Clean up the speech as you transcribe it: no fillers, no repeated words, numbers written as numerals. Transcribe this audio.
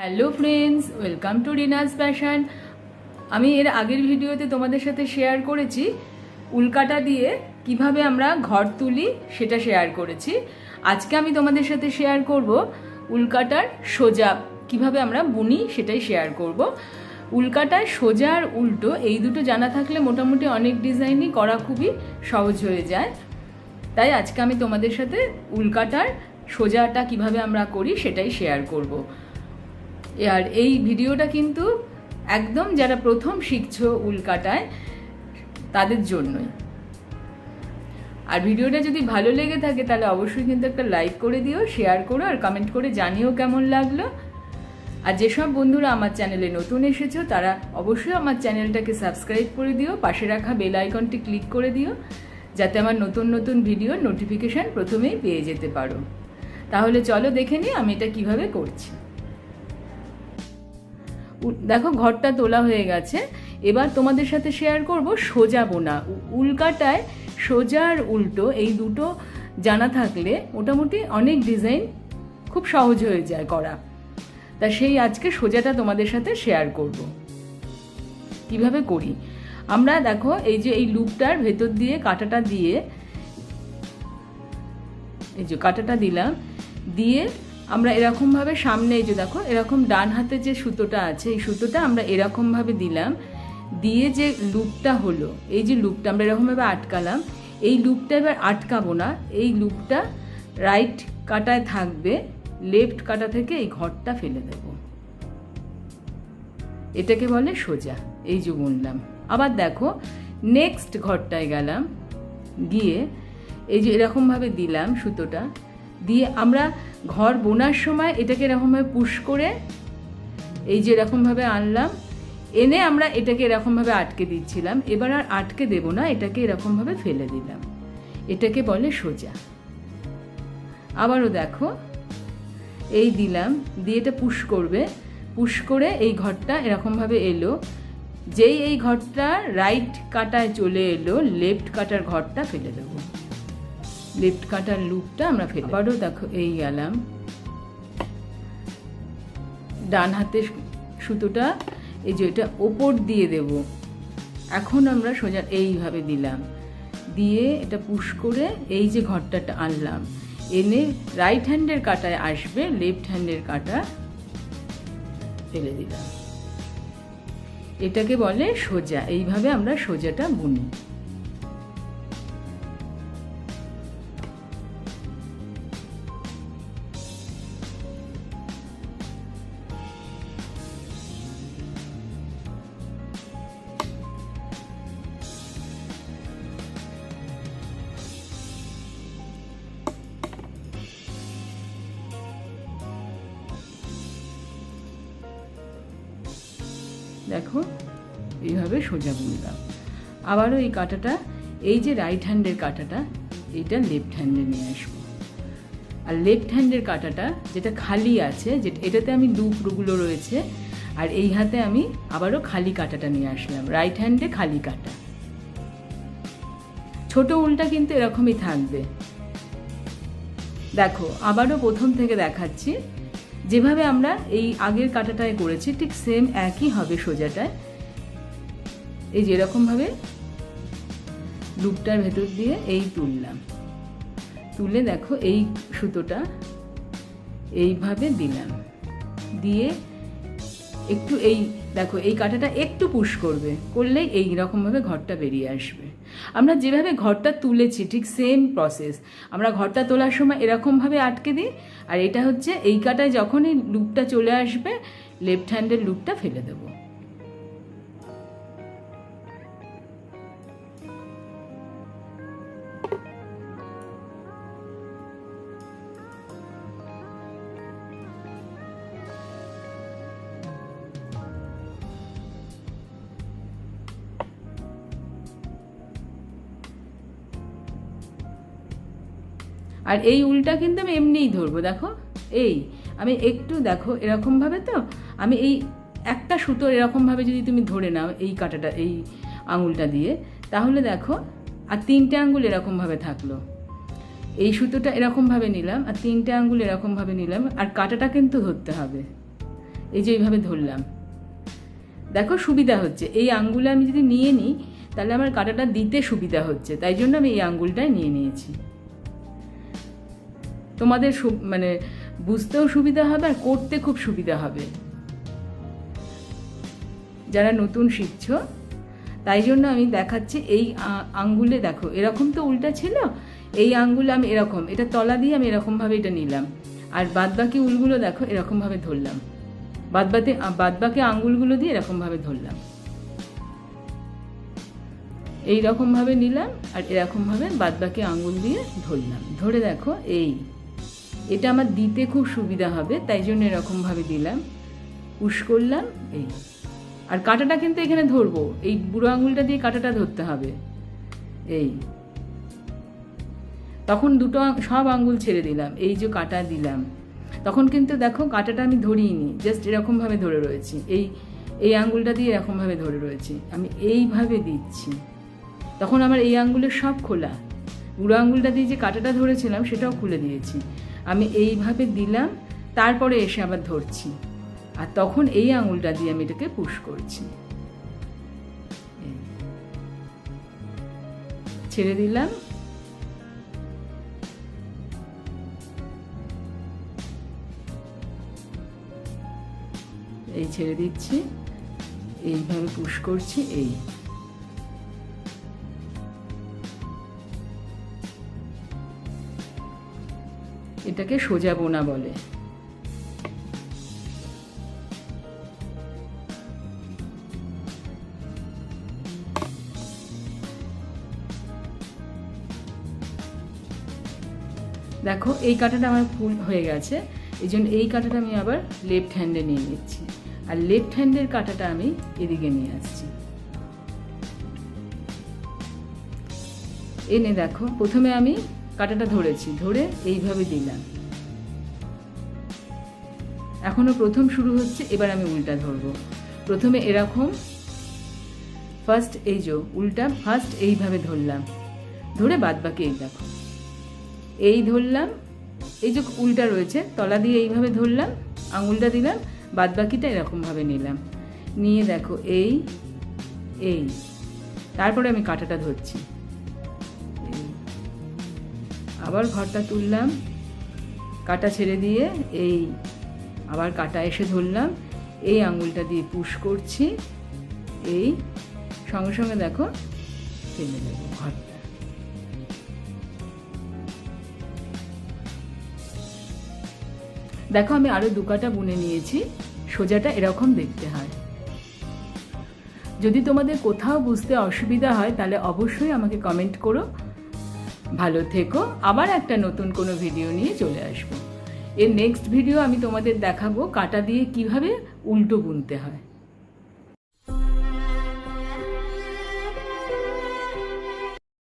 Hello friends, welcome to Rina's fashion. আমি এর আগের ভিডিওতে তোমাদের সাথে শেয়ার করেছি উল্কাটা দিয়ে কিভাবে আমরা ঘর তুলি, সেটা শেয়ার করেছি। আজকে আমি তোমাদের সাথে শেয়ার করব উল্কাটার সোজা কিভাবে আমরা বুনি, সেটাই শেয়ার করব। উল্কাটার সোজা আর উল্টো এই দুটো জানা থাকলে মোটামুটি অনেক ডিজাইনই করা খুবই সহজ হয়ে যায়। তাই আজকে আমি তোমাদের সাথে উল্কাটার সোজাটা কিভাবে আমরা করি সেটাই শেয়ার করব। আর এই ভিডিওটা কিন্তু একদম যারা প্রথম শিখছো উল্কাটায় তাদের জন্যই। আর ভিডিওটা যদি ভালো লেগে থাকে তাহলে অবশ্যই কিন্তু একটা লাইক করে দিও, শেয়ার করো আর কমেন্ট করে জানিও কেমন লাগলো। আর যেসব বন্ধুরা আমার চ্যানেলে নতুন এসেছো তারা অবশ্যই আমার চ্যানেলটাকে সাবস্ক্রাইব করে দিও, পাশে রাখা বেল আইকনটি ক্লিক করে দিও যাতে আমার নতুন নতুন ভিডিওর নোটিফিকেশান প্রথমেই পেয়ে যেতে পারো। তাহলে চলো দেখে নিই আমি এটা কিভাবে করছি। দেখো ঘরটা তোলা হয়ে গেছে। এবার তোমাদের সাথে শেয়ার করব সোজা বোনা। উল্কাটায় সোজা আর উল্টো এই দুটো জানা থাকলে মোটামুটি অনেক ডিজাইন খুব সহজ হয়ে যায় করা। তা সেই আজকে সোজাটা তোমাদের সাথে শেয়ার করব কিভাবে করি। আমরা দেখো এই যে এই লুপটার ভেতর দিয়ে কাঁটাটা দিয়ে, এই যে কাঁটাটা দিলাম, দিয়ে আমরা এরকমভাবে সামনে এই যে দেখো এরকম ডান হাতে যে সুতোটা আছে এই সুতোটা আমরা এরকমভাবে দিলাম, দিয়ে যে লুপটা হলো এই যে লুপটা আমরা এরকমভাবে আটকালাম, এই লুপটা এবার আটকাবো না, এই লুপটা রাইট কাটায় থাকবে, লেফট কাটা থেকে এই ঘরটা ফেলে দেব। এটাকে বলে সোজা। এই যে বুনলাম। আবার দেখো নেক্সট ঘরটায় গেলাম, গিয়ে এই যে এরকমভাবে দিলাম সুতোটা, দিয়ে আমরা ঘর বোনার সময় এটাকে এরকমভাবে পুশ করে এই যে এরকমভাবে আনলাম, এনে আমরা এটাকে এরকমভাবে আটকে দিচ্ছিলাম। এবার আর আটকে দেব না, এটাকে এরকমভাবে ফেলে দিলাম। এটাকে বলে সোজা। আবারও দেখো এই দিলাম, দিয়ে এটা পুশ করবে, পুশ করে এই ঘরটা এরকমভাবে এলো, যেই এই ঘরটা রাইট কাটায় চলে এলো লেফট কাটার ঘরটা ফেলে দেবো, লেফট কাটার লুপটা আমরা ফেলে। আবারও দেখো এই গেলাম, ডান হাতে সুতোটা এই যে এটা ওপর দিয়ে দেব। এখন আমরা সোজা এইভাবে দিলাম, দিয়ে এটা পুশ করে এই যে ঘরটাটা আনলাম, এনে রাইট হ্যান্ডের কাটায় আসবে, লেফট হ্যান্ডের কাটা ফেলে দিলাম। এটাকে বলে সোজা। এইভাবে আমরা সোজাটা বুনি। দেখো এইভাবে সোজা বুনলাম। আবারও এই কাঁটাটা এই যে রাইট হ্যান্ডের কাঁটাটা এইটা লেফট হ্যান্ডে নিয়ে আসবো, আর লেফট হ্যান্ডের কাঁটাটা যেটা খালি আছে, যেটা এটাতে আমি লুপগুলো রয়েছে, আর এই হাতে আমি আবারও খালি কাঁটাটা নিয়ে আসলাম, রাইট হ্যান্ডে খালি কাঁটা। ছোট উলটা কিন্তু এরকমই থাকবে। দেখো আবারও প্রথম থেকে দেখাচ্ছি, যেভাবে আমরা এই আগের কাঁটাটায় করেছি ঠিক সেম একই হবে সোজাটায়। এই যে এরকমভাবে লুপটার ভেতর দিয়ে এই তুললাম, তুলে দেখো এই সুতোটা এইভাবে দিলাম, দিয়ে একটু এই দেখো এই কাঁটাটা একটু পুশ করবে, করলেই এই রকমভাবে ঘরটা বেরিয়ে আসবে। আমরা যেভাবে ঘরটা তুলেছি ঠিক সেম প্রসেস। আমরা ঘরটা তোলার সময় এরকমভাবে আটকে দিই, আর এটা হচ্ছে এই কাঁটায় যখন এই লুপটা চলে আসবে লেফট হ্যান্ডের লুপটা ফেলে দেবো। আর এই উলটা কিন্তু আমি এমনিই ধরবো। দেখো এই আমি একটু দেখো এরকমভাবে, তো আমি এই একটা সুতো এরকমভাবে যদি তুমি ধরে নাও এই কাঁটাটা এই আঙুলটা দিয়ে, তাহলে দেখো আর তিনটে আঙুল এরকমভাবে থাকলো। এই সুতোটা এরকমভাবে নিলাম আর তিনটে আঙুল এরকমভাবে নিলাম, আর কাঁটাটা কিন্তু ধরতে হবে। এই যে এইভাবে ধরলাম, দেখো সুবিধা হচ্ছে। এই আঙ্গুলে আমি যদি নিয়ে নিই তাহলে আমার কাঁটাটা দিতে সুবিধা হচ্ছে, তাই জন্য আমি এই আঙ্গুলটাই নিয়ে নিয়েছি। তোমাদের মানে বুঝতেও সুবিধা হবে আর করতে খুব সুবিধা হবে যারা নতুন শিখছো, তাই জন্য আমি দেখাচ্ছি। এই আঙ্গুলে দেখো এরকম তো উল্টা ছিল, এই আঙ্গুলে আমি এরকম, এটা তলা দিয়ে আমি এরকমভাবে এটা নিলাম, আর বাদবাকি উলগুলো দেখো এরকমভাবে ধরলাম, বাদবাকি আঙ্গুলগুলো দিয়ে এরকমভাবে ধরলাম, এইরকমভাবে নিলাম আর এরকমভাবে বাদবাকি আঙ্গুল দিয়ে ধরলাম। ধরে দেখো এটা আমার দিতে খুব সুবিধা হবে, তাই জন্য এরকমভাবে দিলাম, পুশ করলাম। এই আর কাঁটাটা কিন্তু এখানে ধরবো, এই বুড়ো আঙুলটা দিয়ে কাঁটাটা ধরতে হবে। এই তখন সব আঙ্গুল ছেড়ে দিলাম, এই যে কাঁটা দিলাম, তখন কিন্তু দেখো কাঁটাটা আমি ধরিনি, জাস্ট এরকমভাবে ধরে রয়েছি, এই আঙ্গুলটা দিয়ে এরকমভাবে ধরে রয়েছি, আমি এইভাবে দিচ্ছি। তখন আমার এই আঙ্গুলের সব খোলা, বুড়ো আঙ্গুলটা দিয়ে যে কাঁটাটা ধরেছিলাম সেটাও খুলে দিয়েছি। আমি এইভাবে দিলাম, তারপরে এসে আবার ধরছি, আর তখন এই আঙুলটা দিয়ে আমি এটাকে পুশ করছি। ছেড়ে দিলাম, এই ছেড়ে দিচ্ছি, এইভাবে পুশ করছি। এটাকে সোজা বোনা বলে। দেখো এই কাঁটাটা আমার ফুল হয়ে গেছে, এই জন্য এই কাঁটাটা আমি আবার লেফট হ্যান্ডে নিয়ে নিচ্ছি, আর লেফট হ্যান্ডের কাঁটাটা আমি এদিকে নিয়ে আসছি। এনে দেখো প্রথমে আমি কাঁটাটা ধরেছি, ধরে এইভাবে দিলাম, এখনো প্রথম শুরু হচ্ছে। এবার আমি উল্টা ধরবো, প্রথমে এরকম ফার্স্ট এই যে উল্টা ফার্স্ট এইভাবে ধরলাম, ধরে বাদবাকি এই দেখো এই ধরলাম, এই যে উল্টা রয়েছে তলা দিয়ে এইভাবে ধরলাম, আঙুলটা দিলাম, বাদবাকিটা এরকমভাবে নিলাম, নিয়ে দেখো এই তারপরে আমি কাঁটাটা ধরছি, আবার ঘরটা তুললাম, কাঁটা ছেড়ে দিয়ে এই আবার কাঁটা এসে ধরলাম, এই আঙুলটা দিয়ে পুশ করছি, এই সঙ্গে সঙ্গে দেখো টেনে দেবো ঘরটা। দেখো আমি আরো 2 কাটা বুনে নিয়েছি, সোজাটা এরকম দেখতে হয়। যদি তোমাদের কোথাও বুঝতে অসুবিধা হয় তাহলে অবশ্যই আমাকে কমেন্ট করো। ভালো থেকো, আবার একটা নতুন কোনো ভিডিও নিয়ে চলে আসবো। এর নেক্সট ভিডিও আমি তোমাদের দেখাবো কাঁটা দিয়ে কিভাবে উল্টো বুনতে হয়।